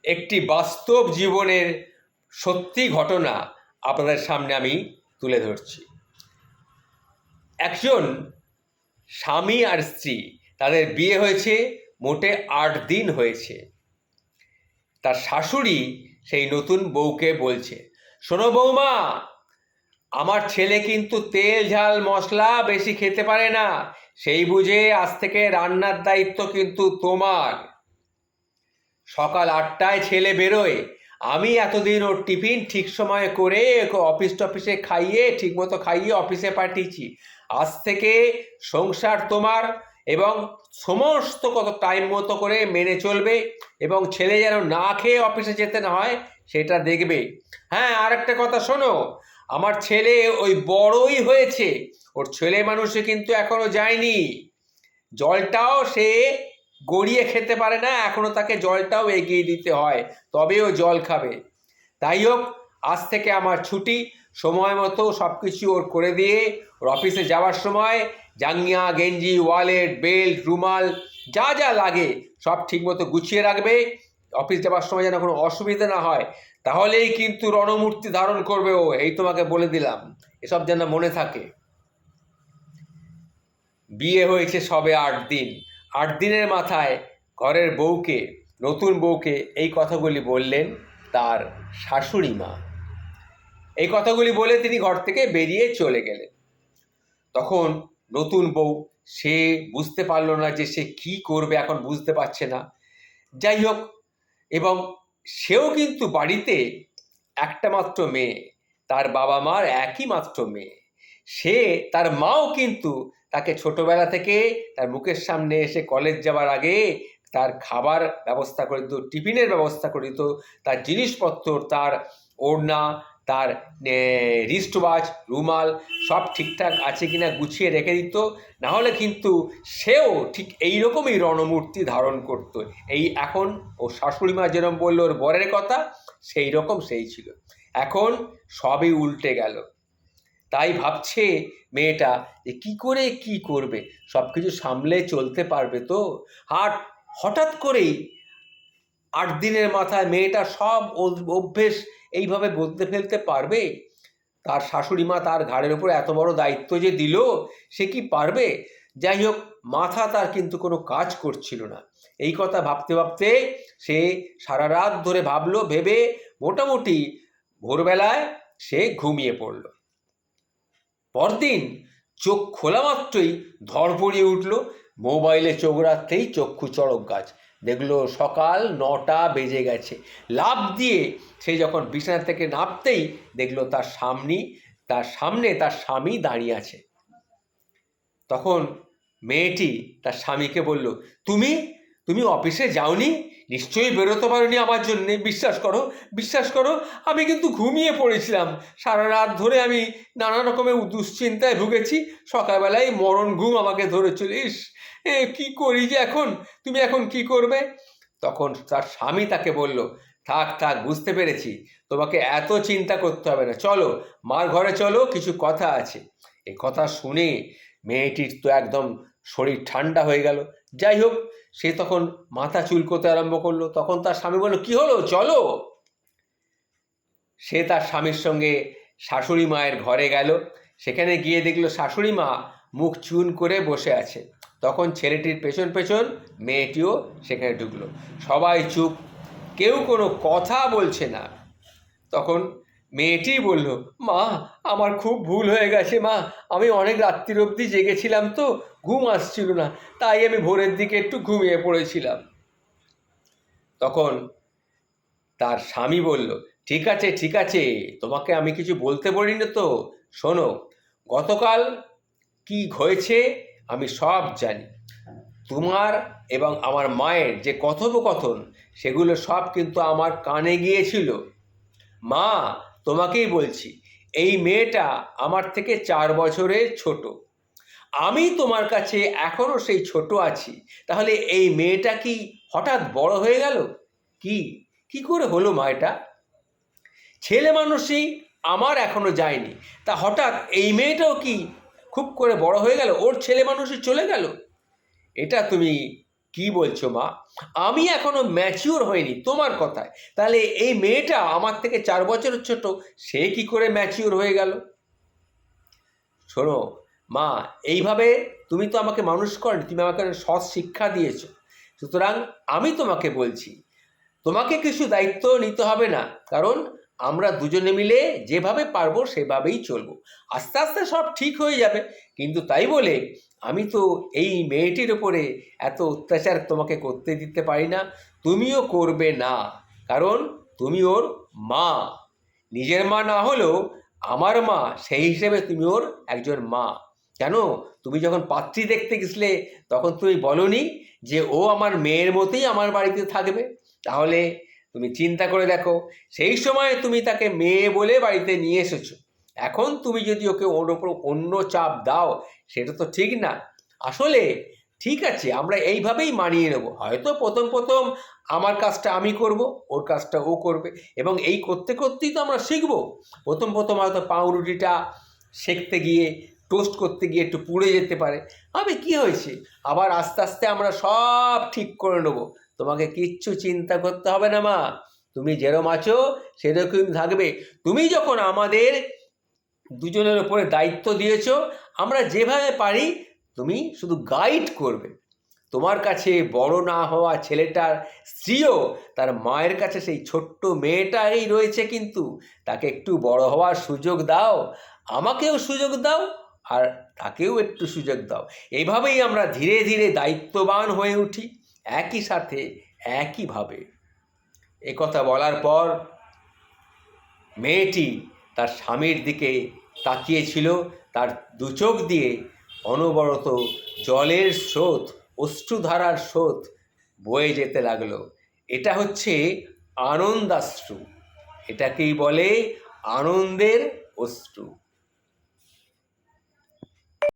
একটি বাস্তব জীবনের সত্যি ঘটনা আপনাদের সামনে আমি তুলে ধরছি। একজন স্বামী আর স্ত্রী, তাদের বিয়ে হয়েছে মোটে 8 দিন হয়েছে। তার শাশুড়ি সেই নতুন বউকে বলছে, শোনো বৌমা, আমার ছেলে কিন্তু তেল ঝাল মশলা বেশি খেতে পারে না, সেই বুঝে আজ থেকে রান্নার দায়িত্ব কিন্তু তোমার। সকাল 8টায় ছেলে বেরোয়, আমি এতদিন ওর টিফিন ঠিক সময়ে করে ওকে অফিসে খাইয়ে ঠিকমতো খাইয়ে অফিসে পাঠিয়েছি। আজ থেকে সংসার তোমার, এবং সমস্ত কত টাইম মতো করে মেনে চলবে, এবং ছেলে যেন না খেয়ে অফিসে যেতে না হয় সেটা দেখবে। হ্যাঁ, আর একটা কথা শোনো, আমার ছেলে ওই বড়ই হয়েছে, ওর ছেলে মানুষে কিন্তু এখনো যায়নি, জলটাও সে গড়িয়ে খেতে পারে না, এখনো তাকে জলটাও এগিয়ে দিতে হয়, তবে ও জল খাবে। তাই হোক, আজ থেকে আমার ছুটি, সময় মতো সব কিছু ওর করে দিয়ে ওর অফিসে যাওয়ার সময় জাঙ্গিয়া গেঞ্জি ওয়ালেট বেল্ট রুমাল যা যা লাগে সব ঠিকমতো গুছিয়ে রাখবে। অফিস যাওয়ার সময় যেন কোনো অসুবিধা না হয়, তাহলেই কিন্তু রণমূর্তি ধারণ করবে ও, এই তোমাকে বলে দিলাম, এসব যেন মনে থাকে। বিয়ে হয়েছে সবে 8 দিন, 8 দিনের মাথায় ঘরের বউকে, নতুন বউকে এই কথাগুলি বললেন তার শাশুড়ি মা। এই কথাগুলি বলে তিনি ঘর থেকে বেরিয়ে চলে গেলেন। তখন নতুন বউ, সে বুঝতে পারলো না যে সে কি করবে, এখন বুঝতে পারছে না। যাই হোক, এবং সেও কিন্তু বাড়িতে একটা মাত্র মেয়ে, তার বাবা মার একই মাত্র মেয়ে। সে, তার মাও কিন্তু তাকে ছোটবেলা থেকে তার মুখের সামনে এসে কলেজ যাওয়ার আগে তার খাবার ব্যবস্থা করে দিত, টিফিনের ব্যবস্থা করে দিত, তার জিনিসপত্র, তার ওড়না, তার রিস্টওয়াচ রুমাল সব ঠিকঠাক আছে কিনা গুছিয়ে রেখে দিত। নাহলে কিন্তু সেও ঠিক এইরকমই রণমূর্তি ধারণ করত। এই এখন ও শাশুড়ি মা যেরকম বললো ওর বরের কথা, সেই রকম সেই ছিল। এখন সবই উল্টে গেল। তাই ভাবছে মেয়েটা যে কী করে কি করবে, সব কিছু সামলে চলতে পারবে তো। আর হঠাৎ করেই 8 দিনের মাথায় মেয়েটা সব অভ্যেস এইভাবে বদলে ফেলতে পারবে? তার শাশুড়ি মা তার ঘাড়ের উপর এত বড় দায়িত্ব যে দিল, সে কি পারবে? যাই হোক, মাথা তার কিন্তু কোনো কাজ করছিল না। এই কথা ভাবতে ভাবতে সে সারা রাত ধরে ভাবলো, ভেবে মোটামুটি ভোরবেলায় সে ঘুমিয়ে পড়ল। পরদিন চোখ খোলা মাত্রই ধড়ফড়িয়ে উঠল, মোবাইলে চোখ রাখতেই চক্ষু চড়ক গাছ, দেখলো সকাল 9টা বেজে গেছে। লাফ দিয়ে সে যখন বিছানা থেকে নামতেই দেখলো তার সামনে তার স্বামী দাঁড়িয়ে আছে। তখন মেয়েটি তার স্বামীকে বলল, তুমি তুমি অফিসে যাওনি? নিশ্চয়ই বেরোতে পারোনি আমার জন্যে। বিশ্বাস করো, বিশ্বাস করো, আমি কিন্তু ঘুমিয়ে পড়েছিলাম। সারা রাত ধরে আমি নানা রকমের দুশ্চিন্তায় ভুগেছি, সকালবেলায় মরণ ঘুম আমাকে ধরেছিল। ইস, কী করি যে এখন, তুমি এখন কি করবে? তখন তার স্বামী তাকে বলল, থাক থাক, বুঝতে পেরেছি, তোমাকে এত চিন্তা করতে হবে না, চলো মার ঘরে চলো, কিছু কথা আছে। এ কথা শুনে মেয়েটির তো একদম শরীর ঠান্ডা হয়ে গেল। যাই হোক, সে তখন মাথা চুলকোতে আরম্ভ করলো। তখন তার স্বামী বলল, কি হলো, চলো। সে তার স্বামীর সঙ্গে শাশুড়ি মায়ের ঘরে গেল। সেখানে গিয়ে দেখলো শাশুড়ি মা মুখ চুন করে বসে আছে। তখন ছেলেটির পেছন পেছন মেয়েটিও সেখানে ঢুকলো। সবাই চুপ, কেউ কোনো কথা বলছে না। তখন মেয়েটি বলল, মা, আমার খুব ভুল হয়ে গেছে মা, আমি অনেক রাত্রির অবধি জেগেছিলাম তো, ঘুম আসছিল না, তাই আমি ভোরের দিকে একটু ঘুমিয়ে পড়েছিলাম। তখন তার স্বামী বলল, ঠিক আছে ঠিক আছে, তোমাকে আমি কিছু বলতে বলি না তো, শোনো, গতকাল কি হয়েছে আমি সব জানি। তোমার এবং আমার মায়ের যে কথোপকথন, সেগুলো সব কিন্তু আমার কানে গিয়েছিল। মা, তোমাকেই বলছি, এই মেয়েটা আমার থেকে 4 বছরের ছোট, আমি তোমার কাছে এখনো সেই ছোট আছি, তাহলে এই মেয়েটা কি হঠাৎ বড় হয়ে গেল? কি কি করে হলো মা এটা? ছেলে মানুষই আমার এখনো যায়নি, তা হঠাৎ এই মেয়েটাও কি খুব করে বড় হয়ে গেল, ওর ছেলে মানুষই চলে গেল? এটা তুমি কি বলছো মা? আমি এখনো ম্যাচিওর হইনি তোমার কথায়, তাহলে এই মেয়েটা আমার থেকে 4 বছরের ছোট, সে কি করে ম্যাচিওর হয়ে গেল? শোনো মা, এইভাবে তুমি তো আমাকে মানুষ করনি, তুমি আমাকে সৎ শিক্ষা দিয়েছো। সুতরাং আমি তোমাকে বলছি, তোমাকে কিছু দায়িত্ব নিতে হবে না, কারণ আমরা দুজনে মিলে যেভাবে পারবো সেভাবেই চলবো। আস্তে আস্তে সব ঠিক হয়ে যাবে। কিন্তু তাই বলে আমি তো এই মেয়েটির ওপরে এত অত্যাচার তোমাকে করতে দিতে পারি না, তুমিও করবে না, কারণ তুমি ওর মা। নিজের মা না হলেও আমার মা, সেই হিসেবে তুমি ওর একজন মা। কেন, তুমি যখন পাত্রী দেখতে গেছিলে তখন তুমি বলনি যে ও আমার মেয়ের মতোই আমার বাড়িতে থাকবে? তাহলে তুমি চিন্তা করে দেখো, সেই সময় তুমি তাকে মেয়ে বলে বাড়িতে নিয়ে এসেছো, এখন তুমি যদি ওকে ওর ওপর অন্য চাপ দাও, সেটা তো ঠিক না। আসলে ঠিক আছে, আমরা এইভাবেই মানিয়ে নেব। হয়তো প্রথম প্রথম আমার কাজটা আমি করব, ওর কাজটা ও করবে, এবং এই করতে করতেই তো আমরা শিখবো। প্রথম প্রথম হয়তো পাউরুটিটা সেঁকতে গিয়ে, টোস্ট করতে গিয়ে একটু পুড়ে যেতে পারে, আমি কি হয়েছে, আবার আস্তে আস্তে আমরা সব ঠিক করে নেবো। তোমাকে কিচ্ছু চিন্তা করতে হবে না মা, তুমি যেরকম আছো সেরকম থাকবে। তুমি যখন আমাদের দুজনের ওপরে দায়িত্ব দিয়েছো, আমরা যেভাবে পারি তুমি শুধু গাইড করবে। তোমার কাছে বড় না হওয়া ছেলেটার স্ত্রীও তার মায়ের কাছে সেই ছোট্ট মেয়েটাই রয়েছে, কিন্তু তাকে একটু বড় হওয়ার সুযোগ দাও, আমাকেও সুযোগ দাও, আর তাকেও একটু সুযোগ দাও। এইভাবেই আমরা ধীরে ধীরে দায়িত্ববান হয়ে উঠি, একই সাথে একইভাবে। একথা বলার পর মেয়েটি তার স্বামীর দিকে তাকিয়েছিল, তার দু চোখ দিয়ে অনবরত জলের স্রোত, অশ্রুধারার স্রোত বয়ে যেতে লাগলো। এটা হচ্ছে আনন্দাশ্রু, এটাকেই বলে আনন্দের অশ্রু।